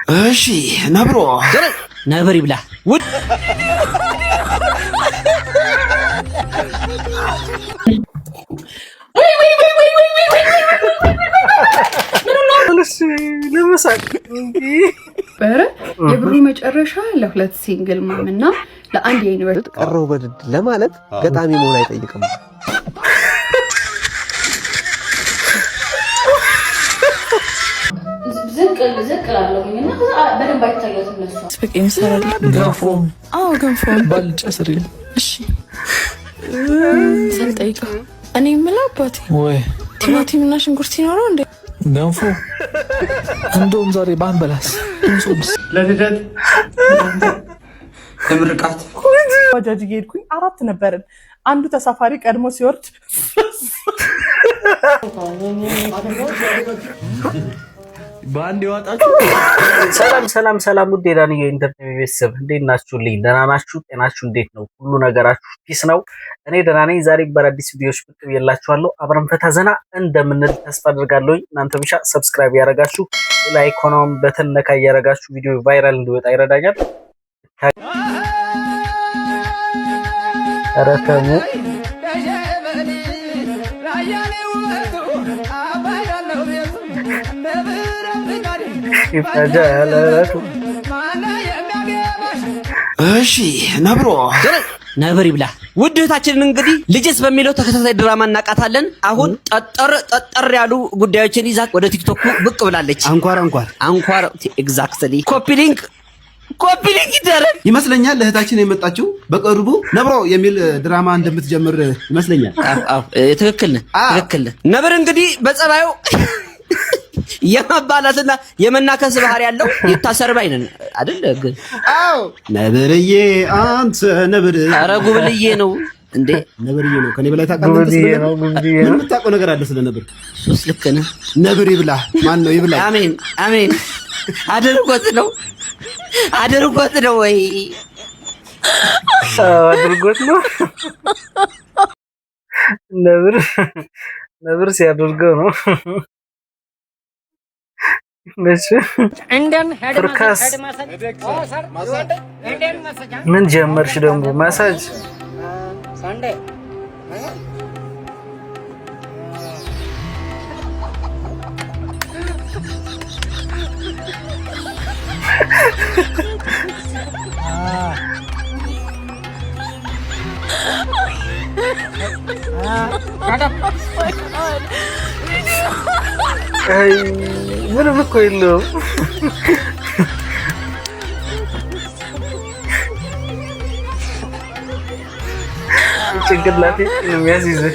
እሺ ነብሮ ነብር ይብላ ውድ የብሩ መጨረሻ ለሁለት ሲንግል ማምና ለአንድ የዩኒቨርሲቲ ቀረው በድድ ለማለት ገጣሚ መሆን አይጠይቅም። ዝቅላለሁኝና በደንብ አይታያትም ነሱ ስፔን ሰራል ገንፎ ገንፎ ባልጫ ስሪ እሺ ሰልጠይቃ እኔ የምለው አባቴ ወይ ቲማቲምና ሽንኩርት ይኖረው እንዴ ገንፎ እንደውም ዛሬ ባንበላስ እንሶብስ ለልደት ለምርቃት ባጃጅ ሄድኩኝ 4 ነበርን አንዱ ተሳፋሪ ቀድሞ ሲወርድ ባንዴ ዋጣችሁ። ሰላም ውድ የዳንዬ ኢንተርኔት ቤተሰብ እንዴት ናችሁልኝ? ደህና ናችሁ? ጤናችሁ እንዴት ነው? ሁሉ ነገራችሁ ፒስ ነው? እኔ ደህና ነኝ። ዛሬ በአዲስ ቪዲዮዎች ብቅ ብዬላችኋለሁ። አብረን ፈታ ዘና እንደምንል ተስፋ አድርጋለሁ። እናንተ ብቻ ሰብስክራይብ ያደረጋችሁ ላይክ ሆኖም በተን ነካ ያደረጋችሁ ቪዲዮ ቫይራል እንዲወጣ ይረዳኛል። አረከሙ እሺ ነብር ይብላ ውድ እህታችንን እንግዲህ ልጅስ በሚለው ተከታታይ ድራማ እናቃታለን። አሁን ጠጠር ያሉ ጉዳዮችን ይዛ ወደ ቲክቶክ ብቅ ብላለች። አንኳር ኤግዛክትሊ ኮፒ ሊንክ ይደረግ ይመስለኛል። እህታችን የመጣችው በቅርቡ ነብሮ የሚል ድራማ እንደምትጀምር ይመስለኛል። ትክክል ነህ። ነብር እንግዲህ በጸባዩ የማባላትና የመናከስ ባህሪ ያለው የታሰር ባይነን አይደል? ግን አዎ ነብርዬ አንተ ነብር ኧረ ጉብልዬ ነው እንዴ? ነብርዬ ነው። ከኔ በላይ ታውቃለህ? ምን የምታውቀው ነገር አለ ስለ ነብር? ሶስ ልክ ነህ። ነብር ይብላ። ማን ነው ይብላ? አሜን። አድርጎት ነው ወይ? አድርጎት ነው። ነብር ሲያደርገው ነው። ምን ጀመርሽ ደግሞ ማሳጅ? ምንም እኮ የለውም። ጭንቅላቴ የሚያስይዝህ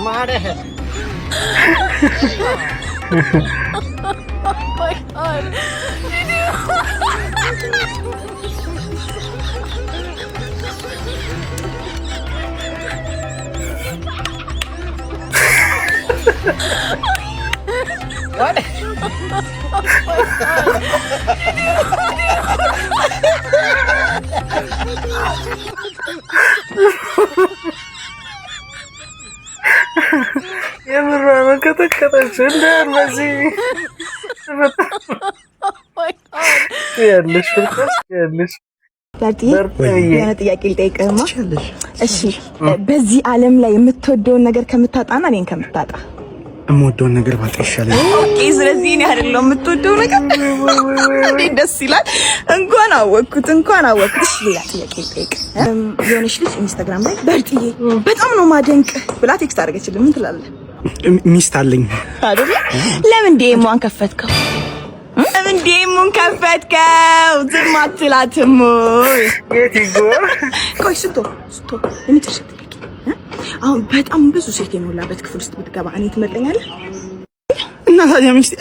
ማረ የምራ መከተከተች እንደዚህ ያለሽ የሆነ ጥያቄ ልጠይቅህማ? እሺ በዚህ ዓለም ላይ የምትወደውን ነገር ከምታጣና እኔን ከምታጣ? የምወደውን ነገር ባጣ ይሻላል። ኦኬ ስለዚህ እኔ አይደለም የምትወደው ነገር እንዴት ደስ ይላል። እንኳን አወቅኩት። እሺ ሌላ ጥያቄ ልጠይቅ። የሆነች ልጅ ኢንስታግራም ላይ በርጥዬ በጣም ነው ማደንቅ ብላ ቴክስት አድርገችልኝ። ምን ትላለህ? ሚስት አለኝ አይደል? ለምን ዴሞን ከፈትከው? ዝም አትላትም ወይ? የት ይጎ ቆይ ስቶ ለምትርሽ ጥያቄ አሁን በጣም ብዙ ሴት የሞላበት ክፍል ውስጥ ብትገባ እኔ ትመርጠኛለህ? እና ታዲያ ሚስት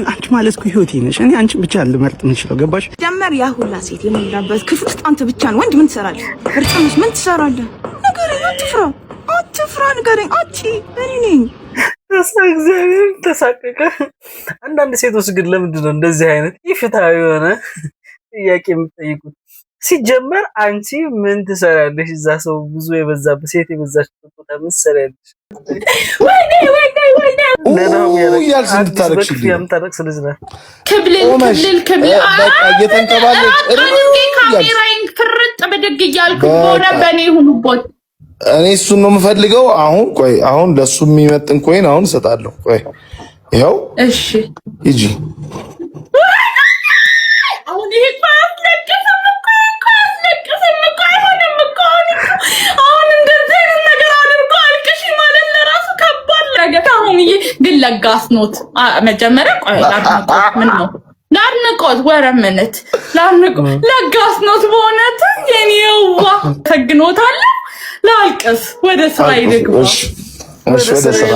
አንቺ ማለት እኮ ህይወቴ ነሽ። እኔ አንቺ ብቻ ልመርጥ የምችለው ገባሽ? ጀመር ያ ሁላ ሴት የሞላበት ክፍል ውስጥ አንተ ብቻ ነው ወንድ። ምን ትሰራለህ? እርጥምሽ ምን ትሰራለህ? ንገረኝ። አትፍራ ንገረኝ። እኔ ነኝ። እግዚአብሔር ተሳቀቀ። አንዳንድ ሴቶች ግን ለምንድን ነው እንደዚህ አይነት ኢፍትሃዊ የሆነ ጥያቄ የምትጠይቁት? ሲጀመር አንቺ ምን ትሰሪያለሽ? እዛ ሰው ብዙ የበዛበት ሴት የበዛችበት ቦታ ምን ትሰሪያለሽ? ወይኔ ያልሽ እንድታረክሽልኝ ያምታረክስ ልጅ ነህ። ክብል እየተንከባለች ካሜራዬን ፍርጥ ብድግ እያልኩ ሆነ በእኔ ሁኑቦት። እኔ እሱን ነው የምፈልገው። አሁን ለሱ የሚመጥን ኮይን አሁን እሰጣለሁ። ቆይ ይኸው እሺ ሂጂ። አሁን ይሄ አሁን እንደዚህ ነገር አድርጎ አልቅሽ ማለት ለራሱ ከባድ ነገር። አሁን ግን ለጋስ ኖት መጀመሪያ ቆይ ላድንቆት ምን ነው ላድንቆት ወረምነት ላድንቆት ለጋስ ኖት በእውነት የኔዋ ተግኖታል። ላልቅስ ወደ ስራ ይልግባ። እሺ ወደ ስራ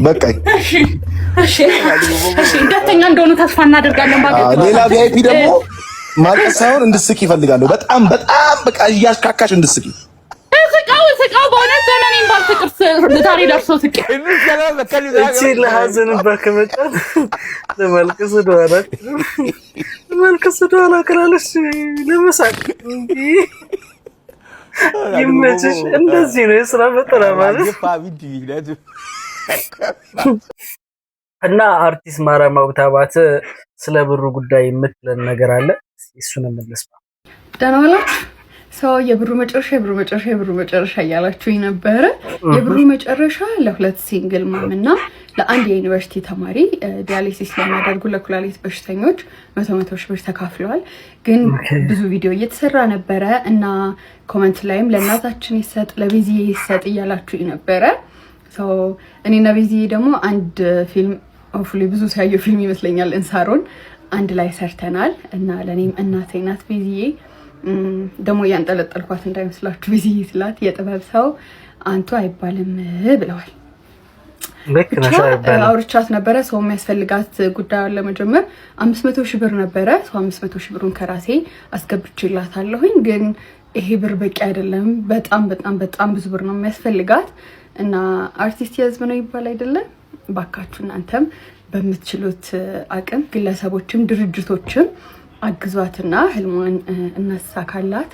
በቃኝ። ሁለተኛ እንደሆነ ተስፋ እናደርጋለን። ሌላ ቪአይፒ ደግሞ ማልቀስ ሳይሆን እንድስቂ ይፈልጋለሁ። በጣም በቃ እያሽካካሽ እንድስቂ። ስቃው በእውነት ዘመኔን ባልፍቅርስ ዛሬ ደርሶ ስቄ እቺ ለሐዘን ባከመጣ ለማልቀስ ወደኋላ ክላለች ለመሳቅ ይመችሽ። እንደዚህ ነው የስራ ፈጠራ ማለት። እና አርቲስት ማርያም አውታባት ስለ ብሩ ጉዳይ የምትለን ነገር አለ። እሱን እንመለስ። ደህና ዋላችሁ። ሰው የብሩ መጨረሻ እያላችሁኝ ነበረ። የብሩ መጨረሻ ለሁለት ሲንግል ማም እና ለአንድ የዩኒቨርሲቲ ተማሪ ዲያሊሲስ ለሚያደርጉ ለኩላሊት በሽተኞች 100 ሺህ ብር ተካፍለዋል። ግን ብዙ ቪዲዮ እየተሰራ ነበረ እና ኮመንት ላይም ለእናታችን ይሰጥ ለቤዚዬ ይሰጥ እያላችሁኝ ነበረ። እኔና ቤዚዬ ደግሞ አንድ ፊልም ሆፕፉሊ ብዙ ሲያየው ፊልም ይመስለኛል እንሳሮን አንድ ላይ ሰርተናል እና ለኔም እናቴ ናት ቤዚዬ። ደግሞ ያንጠለጠልኳት እንዳይመስላችሁ ቤዚዬ ስላት የጥበብ ሰው አንቱ አይባልም ብለዋል። አውርቻት ነበረ። ሰው የሚያስፈልጋት ጉዳዩን ለመጀመር 500 ሺህ ብር ነበረ። 500 ሺህ ብሩን ከራሴ አስገብቼላታለሁኝ። ግን ይሄ ብር በቂ አይደለም። በጣም ብዙ ብር ነው የሚያስፈልጋት እና አርቲስት የህዝብ ነው ይባል አይደለም። ባካችሁ እናንተም በምትችሉት አቅም ግለሰቦችም ድርጅቶችም አግዟትና ህልሟን እናሳካላት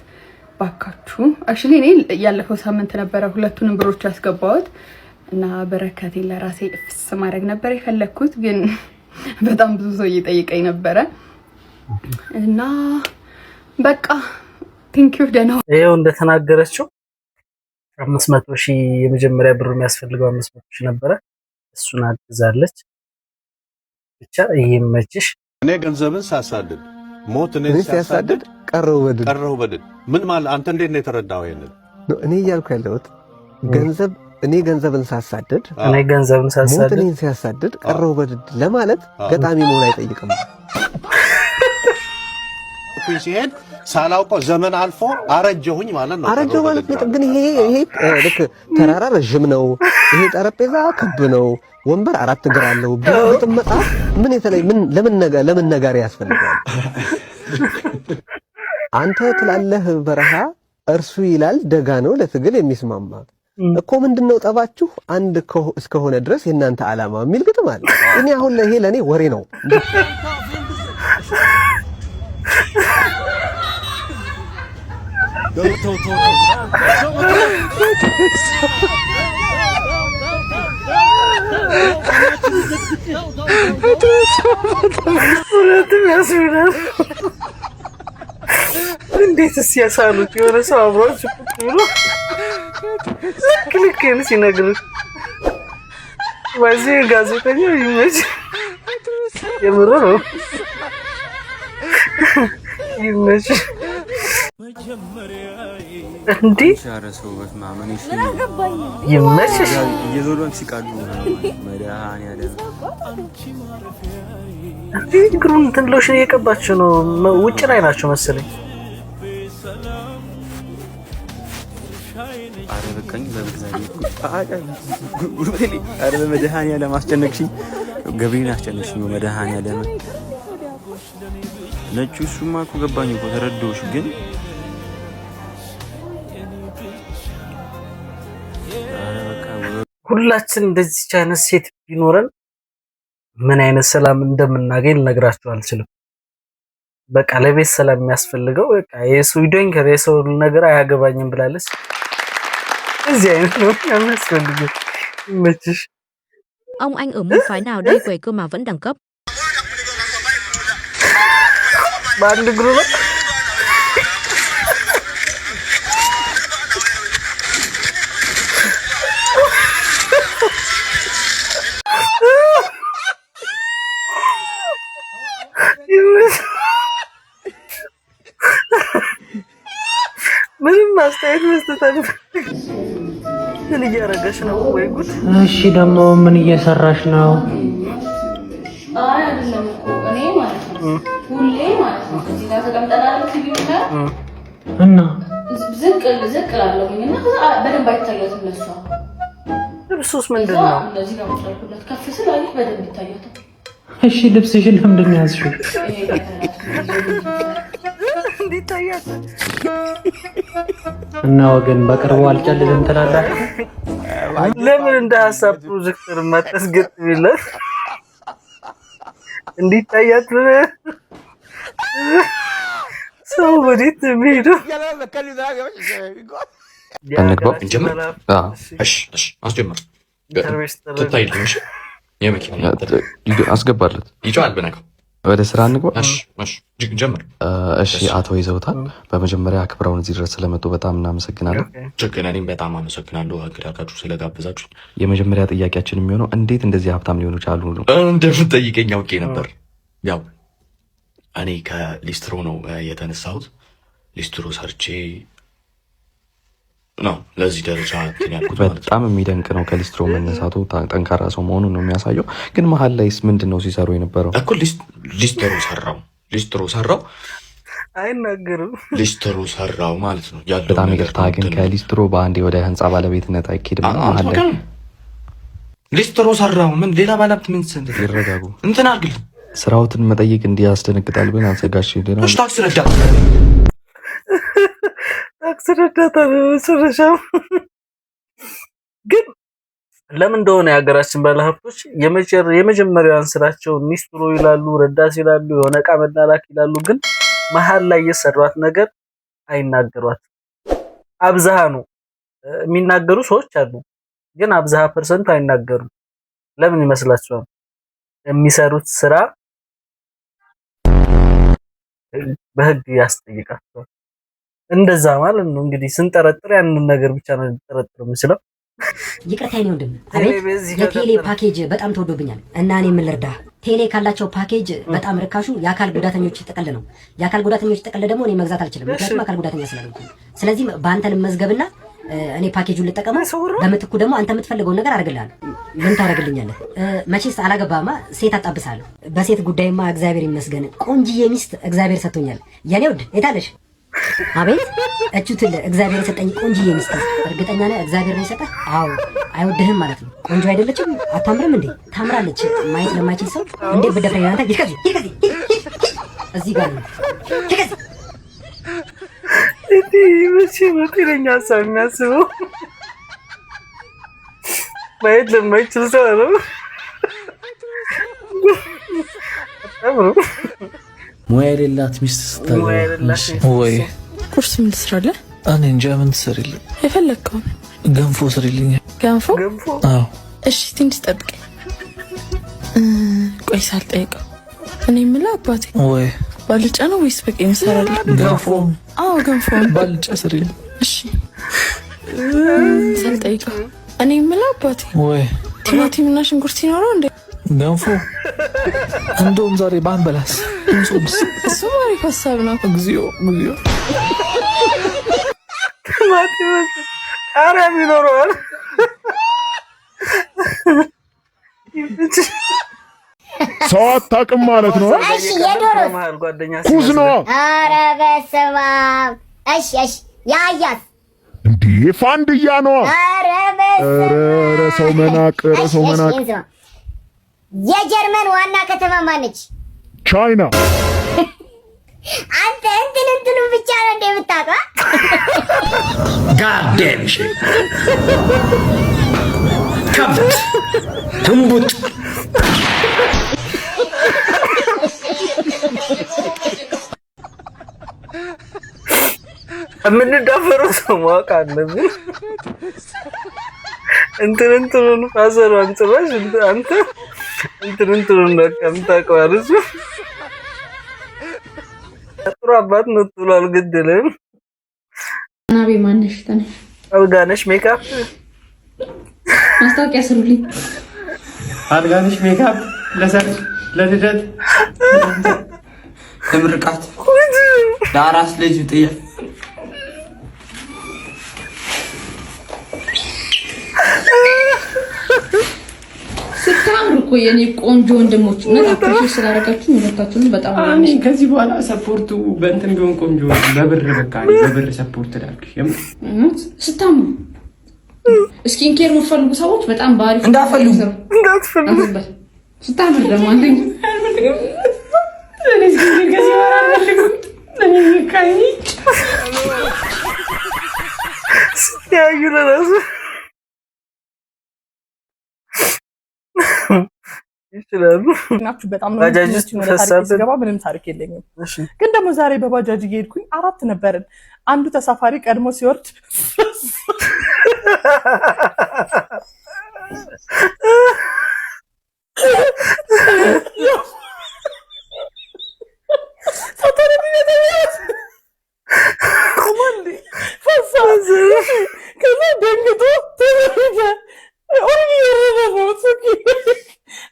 ባካችሁ። አክቹሊ እኔ ያለፈው ሳምንት ነበረ ሁለቱንም ብሮች ያስገባሁት እና በረከቴን ለራሴ ፍስ ማድረግ ነበር የፈለኩት። ግን በጣም ብዙ ሰው እየጠየቀኝ ነበረ እና በቃ ቴንኪዩ ደህና ይሄው እንደተናገረችው 500 ሺህ የመጀመሪያ ብሩ የሚያስፈልገው 500 ሺህ ነበረ። እሱን አግዛለች። ብቻ ይመችሽ። እኔ ገንዘብን ሳሳድድ ሞት እኔ ሲያሳድድ ቀረው በድል ምን ማለት አንተ እንዴት ነው የተረዳው? ይሄንን እኔ እያልኩ ያለሁት ገንዘብን ሳሳድድ ሞት እኔን ሲያሳድድ ቀረው በድል ለማለት ገጣሚ መሆን አይጠይቅም። ሲሄድ ሳላውቀው ዘመን አልፎ አረጀሁኝ ማለት ነው። አረጀሁ ማለት ነው። ግን ይሄ ልክ ተራራ ረጅም ነው፣ ይሄ ጠረጴዛ ክብ ነው፣ ወንበር 4 እግር አለው ቢጥም መጣፍ ምን የተለይ ለምን ነገር ያስፈልጋል? አንተ ትላለህ በረሃ እርሱ ይላል ደጋ ነው ለትግል የሚስማማ እኮ ምንድነው ጠባችሁ አንድ እስከሆነ ድረስ የእናንተ ዓላማ የሚል ግጥም አለ። እኔ አሁን ይሄ ለኔ ወሬ ነው። እንዴት ሲያሳሉት የሆነ ሰው አብሯችሁ ቁጭ ብሎ ልክ ሲነግርህ በዚህ ጋዜጠኛ ይመች የምር ነው ይመች እንዴ ሻረሰውበት ማመንሽ ይመችሽ እየዞሩን ሲቃሉ መዳን ያለ እንዴ ግሩም ትንሎሽን እየቀባችሁ ነው። ውጭ ላይ ናቸው መሰለኝ። አረ በቃኝ በእግዚአብሔር ጉርበቴ አረ በመድኃኒዓለም አስጨነቅሽኝ ገብሬን አስጨነቅሽኝ በመድኃኒዓለም ነጩ እሱማ እኮ ገባኝ እኮ ተረዳሁሽ ግን ሁላችን እንደዚህ አይነት ሴት ቢኖረን ምን አይነት ሰላም እንደምናገኝ ልነግራችሁ አልችልም። በቃ ለቤት ሰላም የሚያስፈልገው በቃ የስዊድን ከሬሰው ነገር አያገባኝም ብላለች። እዚህ አይነት ነው የሚያስፈልገው። መችሽ Ông anh ở môn phái nào đây về cơ mà vẫn đẳng cấp? በአንድ እግሩ ነው ምንም አስተያየት መስጠት አልፈልግም። ምን እያደረገሽ ነው? ወይ ጉድ! እሺ ደግሞ ምን እየሰራሽ ነው? አይ አይደለም እኮ እኔ ማለት ነው ሁሌ ማለት ነው እዚህ ጋር ተቀምጠናል ቲቪውና እና ዝቅ ላለሁኝና በደንብ አይታያትም ለሷ ልብሱስ ምንድነው? እንደዚህ ነው የምትልኩላት ከፍ ስላለ በደንብ ይታያታል። እሺ ልብስሽን ለምንድን ነው ያዝሽው? እንዲታያት እና ወገን በቅርቡ አልጨልልም ትላላችሁ? ለምን እንደ ሐሳብ ፕሮጀክተር ማታስገጥሚለት እንዲታያት ሰው ወዴት የሚሄዱ እንግባ እንጀምር። እሺ እሺ አስጀምር። ትታይልኝ የመኪና አስገባለት ይጫል በነካው ወደ ስራ እንግባ። እሺ እሺ ጀምር። እሺ አቶ ይዘውታል በመጀመሪያ አክብረውን እዚህ ድረስ ስለመጡ በጣም እናመሰግናለን። እኔም በጣም አመሰግናለሁ አግዳጋችሁ ስለጋበዛችሁ። የመጀመሪያ ጥያቄያችን የሚሆነው እንዴት እንደዚህ ሀብታም ሊሆኑ ቻሉ ነው። እንደምትጠይቀኝ አውቄ ነበር። ያው እኔ ከሊስትሮ ነው የተነሳሁት። ሊስትሮ ሰርቼ ነው ለዚህ ደረጃ እንትን ያልኩት ማለት ነው። በጣም የሚደንቅ ነው። ከሊስትሮ መነሳቱ ጠንካራ ሰው መሆኑን ነው የሚያሳየው። ግን መሀል ላይስ ምንድን ነው ሲሰሩ የነበረው? እኮ ሊስትሮ ሰራው አይናገርም። ሊስትሮ ሰራው ማለት ነው ያለው። በጣም ይቅርታ ግን ከሊስትሮ በአንዴ ወደ ህንፃ ባለቤትነት አይኬድም። መሀል ላይ ሊስትሮ ሰራው ምን ሌላ ባለቤት ምን ስንት ይረጋጉ እንትን አድርግልኝ። ስራውትን መጠየቅ እንዲህ ያስደነግጣል። ግን አዘጋሽ ሄደና ታክስ ረዳት መጨረሻው ግን ለምን እንደሆነ የሀገራችን ባለሀብቶች የመጀመሪያውን ስራቸውን ሊስትሮ ይላሉ፣ ረዳት ይላሉ፣ የሆነ ዕቃ መላላክ ይላሉ። ግን መሀል ላይ የሰሯት ነገር አይናገሯት። አብዛሃ ነው የሚናገሩ ሰዎች አሉ፣ ግን አብዛሃ ፐርሰንቱ አይናገሩም። ለምን ይመስላችኋል? የሚሰሩት ስራ በህግ ያስጠይቃቸዋል። እንደዛ ማለት ነው እንግዲህ ስንጠረጥር ያንን ነገር ብቻ ነው ልንጠረጥር የምችለው። ይቅርታ የኔ ወንድም፣ አቤት። የቴሌ ፓኬጅ በጣም ተወዶብኛል እና እኔ ምን ልርዳህ? ቴሌ ካላቸው ፓኬጅ በጣም ርካሹ የአካል ጉዳተኞች ጥቅል ነው። የአካል ጉዳተኞች ጥቅል ደግሞ እኔ መግዛት አልችልም፣ ምክንያቱም አካል ጉዳተኛ ስላልሆንኩ። ስለዚህ በአንተ ልመዝገብና እኔ ፓኬጁን ልጠቀመው፣ በምትኩ ደግሞ አንተ የምትፈልገውን ነገር አደርግልሃለሁ። ምን ታደርግልኛለህ? መቼስ አላገባማ ሴት አጣብሳለሁ። በሴት ጉዳይማ እግዚአብሔር ይመስገን ቆንጅዬ ሚስት እግዚአብሔር ሰጥቶኛል። የኔ ውድ የታለሽ? አቤት እቹትል እግዚአብሔር የሰጠኝ ቆንጅዬ ሚስት። እርግጠኛ ነህ እግዚአብሔር ነው የሰጠህ? አዎ። አይወድህም ማለት ነው። ቆንጆ አይደለችም? አታምርም እንዴ? ታምራለች። ማየት ለማይችል ሰው እንዴት በደፍረኝ አንተ? ይከዚ እዚህ ጋር ነው። ይከዚ እዲ መቼ ነው ጤነኛ ሰው የሚያስበው? ማየት ለማይችል ሰው ነው። ሙያ የሌላት ሚስት ስታገኝ ወይ ቁርስ ምን ትሰራለህ? እኔ እንጃ ምን ትሰሪልኝ? የፈለግከውን። ገንፎ ስሪልኝ። ገንፎ? አዎ። እሺ ትንሽ ጠብቀኝ። ቆይ ሳልጠይቀው እኔ የምልህ አባቴ ወይ ባልጫ ነው ወይስ በቀይ እንሰራለን? ገንፎ? አዎ ገንፎ። ባልጫ ስሪልኝ። እሺ ሳልጠይቀው እኔ የምልህ አባቴ ወይ ቲማቲምና ሽንኩርት ይኖረው እንዴ? ገንፎ እንደውም ዛሬ ባንበላስ? እሱ አሪፍ ሀሳብ ነው። እግዚኦ እግዚኦ። ቲማቲም ቃሪያም ይኖረዋል። ሰው አታውቅም ማለት ነው። እሺ የዶሮስ ኩዝ ነው። ኧረ በስመ አብ። እሺ እሺ የአህያስ? እንዴ ፋንድያ ነው። ኧረ ሰው መናቅ፣ ሰው መናቅ። የጀርመን ዋና ከተማ ማነች? ቻይና። አንተ እንትኑ ብቻ ነው እንደምታውቀው። ጋዴም ከብት ትንቡት የምንዳፈረው ሰው ማወቅ አለብን። እንትኑን ፋዘሩ አንጽባሽ አንተ እንትኑን ከምታውቀው አርሱ ጥሩ አባት ነው ጥሎ አልገደለም። ናቤ ማነሽ? ተነሽ አልጋነሽ ሜካፕ ማስታወቂያ ስሩልኝ። አልጋነሽ ሜካፕ ለሰርግ፣ ለልደት፣ ለምርቃት፣ ለአራስ ልጅ ጥያ ስታምሩ እኮ የኔ ቆንጆ ወንድሞች እና አፕሪሺየት ስላደረጋችሁ ሁለታችሁንም በጣም እኔ ከዚህ በኋላ ሰፖርቱ በእንትን ቢሆን ቆንጆ በብር በቃ በብር ሰፖርት ላድርግሽ። ስታምሩ ስኪን ኬር የምትፈልጉ ሰዎች በጣም ባሪፍ እንዳትፈልጉ ስታምሩ ደግሞ አንደኛ እኔ ስኪን ኬር ከዚህ በኋላ አልፈልግም። እኔ ካይኒ ያዩ ለራሱ ይችላሉ ናችሁ። በጣም ነው ታሪክ ምንም ታሪክ የለኝም። ግን ደግሞ ዛሬ በባጃጅ እየሄድኩኝ 4 ነበርን። አንዱ ተሳፋሪ ቀድሞ ሲወርድ ከዛ ደንግጦ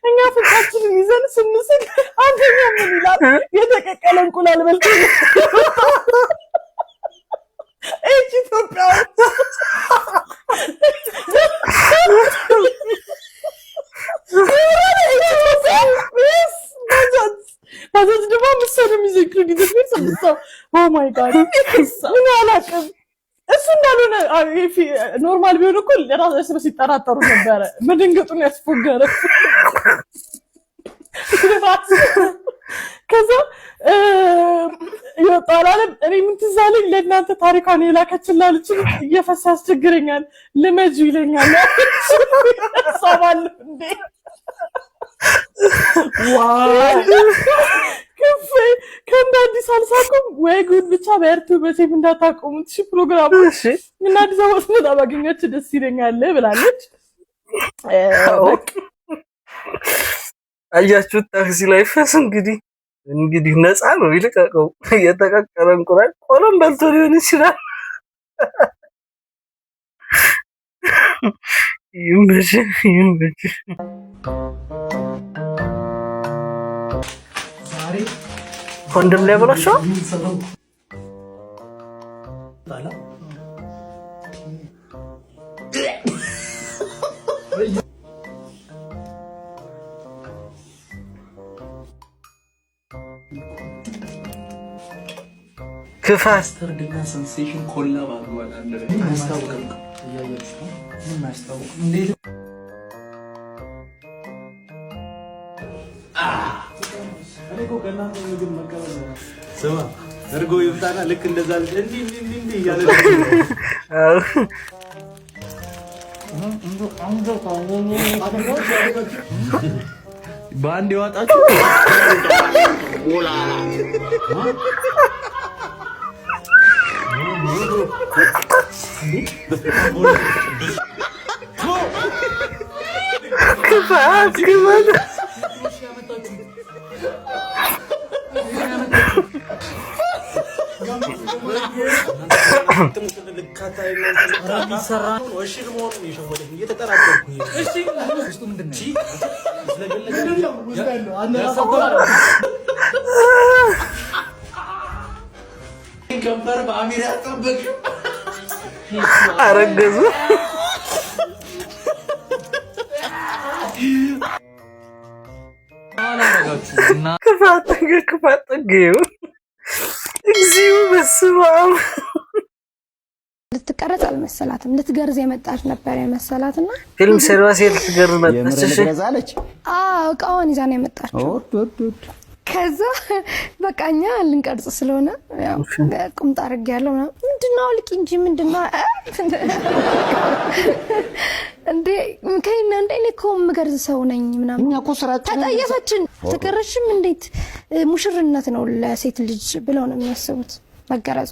እኛ ፍቃችንን ይዘን ስንስቅ አንደኛ ምን ይላል? የተቀቀለ እንቁላል በልቶ እቺ ኢትዮጵያ ባጃጅ ደግሞ ምሳሌ የሚዘግሩን ይዘግሩን ሰምተው ኦ ማይ ጋድ ምን አላውቅም። እሱ እንዳልሆነ ኖርማል ቢሆን እኮ እርስ በርስ ሲጠራጠሩ ነበረ። መደንገጡን ያስፎገረ ከዛ ይወጣል አለ። እኔ ምን ትዝ አለኝ ለእናንተ ታሪኳን የላከችላ ልጅ እየፈሳ ያስቸግረኛል ልመጁ ይለኛል። ሳባለሁ እንዴ ከፍ ከእንደ አዲስ አልሳኩም ወይ ጉድ። ብቻ በርቱ በሴፍ እንዳታቆሙት እሺ። ፕሮግራሙ እና አዲስ አበባ ስመጣ ባገኛችሁ ደስ ይለኛል ብላለች። አያችሁት? ታክሲ ላይ ፈስ እንግዲህ ነፃ ነው። ይልቀቀው። የተቀቀለ እንቁላል ቆሎም በልቶ ሊሆን ይችላል። ይመች ኮንደም ላይ ብላችሁ ክፋት ስተርድና ሴንሴሽን ኮላብ አድርጓል። አንድ ላይ ማስታወቅ እያያችሁ ነው። ምን ማስታወቅ እንዴት እኮ ከእናንተ ምግብ መቀበል ስማ፣ እርጎ ይምጣና ልክ እንደዛ እንዲህ እያለ በአንድ የዋጣችሁ ክፋት አረገዙ ክፋት ጠገዩ እግዚኦ በስመ አብ ልትቀረጽ አልመሰላትም። ልትገርዝ የመጣች ነበር የመሰላትና ፊልም ሰርቫስ ልትገርዝ መጣች። የምትገዛለች እቃዋን ይዛ ነው የመጣችው። ከዛ በቃኛ ልንቀርጽ ስለሆነ ያው ቁምጣ አድርጌ ያለው ምንድነው አልቂ እንጂ ምንድነው እንዴ ከእኔ እንደኔ ምገርዝ ሰው ነኝ ምናምን እኛ እኮ ስራችን ተጠየፈችን ተቀረሽም እንዴት ሙሽርነት ነው ለሴት ልጅ ብለው ነው የሚያስቡት መገረዟ።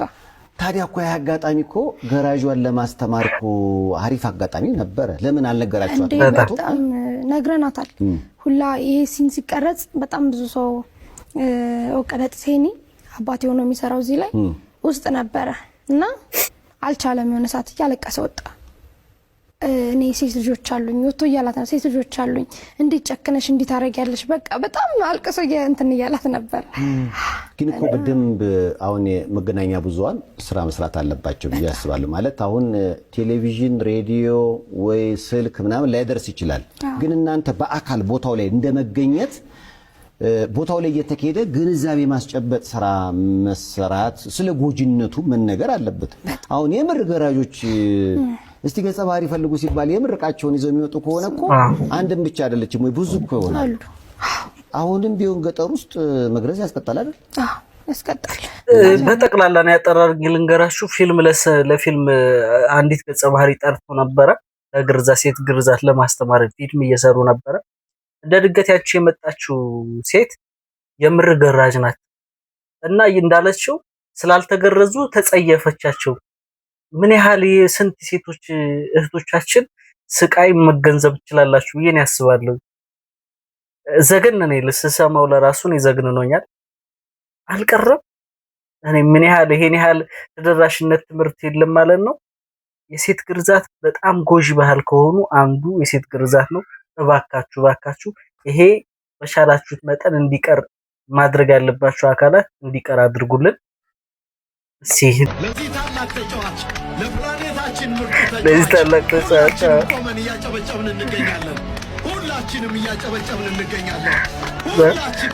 ታዲያ እኮ ያ አጋጣሚ እኮ ገራጇን ለማስተማር እኮ አሪፍ አጋጣሚ ነበር። ለምን አልነገራችኋት? በጣም ነግረናታል ሁላ ይሄ ሲን ሲቀረጽ በጣም ብዙ ሰው ወቀለጥ ሴኒ አባቴ ሆኖ የሚሰራው እዚህ ላይ ውስጥ ነበረ እና አልቻለም። የሆነ ሰዓት እያለቀሰ ወጣ። እኔ ሴት ልጆች አሉኝ ወጥቶ እያላት ነው ሴት ልጆች አሉኝ እንዴት ጨክነሽ እንዴት ታረጊያለሽ በቃ በጣም አልቀሰ እንትን እያላት ነበር። ግን እኮ በደንብ አሁን መገናኛ ብዙሃን ስራ መስራት አለባቸው ብዬ አስባለሁ። ማለት አሁን ቴሌቪዥን ሬዲዮ ወይ ስልክ ምናምን ላይደርስ ይችላል። ግን እናንተ በአካል ቦታው ላይ እንደመገኘት ቦታው ላይ እየተካሄደ ግንዛቤ ማስጨበጥ ስራ መሰራት ስለ ጎጂነቱ መነገር አለበት። አሁን የምር ገራጆች እስቲ ገጸ ባህሪ ፈልጉ ሲባል የምርቃቸውን ይዘው የሚወጡ ከሆነ እኮ አንድም ብቻ አይደለችም ወይ ብዙ እኮ ይሆናል። አሁንም ቢሆን ገጠር ውስጥ መግረዝ ያስቀጣል አይደል? ያስቀጣል። በጠቅላላ ነው ያጠራርግ ልንገራችሁ። ፊልም ለፊልም አንዲት ገጸ ባህሪ ጠርቶ ነበረ ለግርዛት ሴት ግርዛት ለማስተማር ፊልም እየሰሩ ነበረ። እንደ ድገት ያቺ የመጣችው ሴት የምር ገራጅ ናት እና እንዳለችው ስላልተገረዙ ተጸየፈቻቸው። ምን ያህል ስንት ሴቶች እህቶቻችን ስቃይ መገንዘብ ይችላልላችሁ ብዬ ያስባለሁ። ዘገነኔ ልስሰማው ለራሱ ነው ዘግነኖኛል። አልቀረም እኔ ምን ያህል ይሄን ያህል ተደራሽነት ትምህርት የለም ማለት ነው። የሴት ግርዛት በጣም ጎጂ ባህል ከሆኑ አንዱ የሴት ግርዛት ነው። እባካችሁ ይሄ በሻላችሁት መጠን እንዲቀር ማድረግ ያለባችሁ አካላት እንዲቀር አድርጉልን። ለዚህ ታላቅ ተጫዋች ለፕላኔታችን ምርጥ ለዚህ ታላቅ ተጫዋች ቆመን እያጨበጨብን እንገኛለን። ሁላችንም እያጨበጨብን እንገኛለን። ሁላችን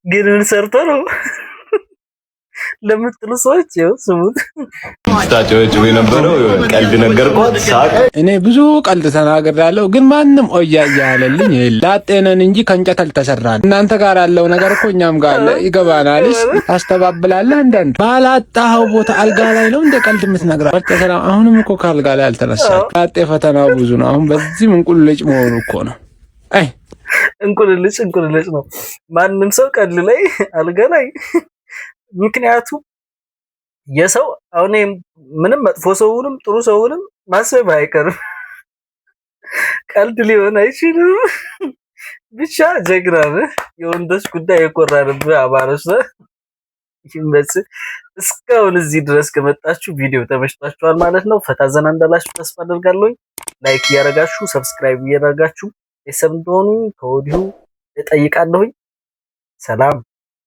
ግን ምን ሰርቶ ነው ለምትሉ ሰዎች ይኸው ስሙት። ታጫዎች ወይ ነበረው ቀልድ ነገርኳት ሳቅ። እኔ ብዙ ቀልድ ተናግሬያለሁ፣ ግን ማንም ኦያ ያለልኝ ላጤነን እንጂ ከእንጨት አልተሰራን። እናንተ ጋር ያለው ነገር እኮ እኛም ጋር አለ፣ ይገባናልስ። ታስተባብላለህ። አንዳንድ ባላጣኸው ቦታ አልጋ ላይ ነው እንደ ቀልድ የምትነግራ። በተሰላም አሁንም እኮ ካልጋ ላይ አልተነሳም። ላጤ ፈተናው ብዙ ነው። አሁን በዚህ እንቁልልጭ መሆኑ እኮ ነው። አይ እንቁልልጭ ነው። ማንም ሰው ቀልድ ላይ አልጋ ላይ ምክንያቱም የሰው አሁን ምንም መጥፎ ሰውንም ጥሩ ሰውንም ማሰብ አይቀርም። ቀልድ ሊሆን አይችልም። ብቻ ጀግና ነህ። የወንዶች ጉዳይ የቆራረብህ አባረሰ ይመጽ። እስካሁን እዚህ ድረስ ከመጣችሁ ቪዲዮ ተመችቷችኋል ማለት ነው። ፈታ ዘና እንዳላችሁ ተስፋ አደርጋለሁ። ላይክ እያደረጋችሁ ሰብስክራይብ እያደረጋችሁ ቤተሰብ እንደሆኑ ከወዲሁ እጠይቃለሁ። ሰላም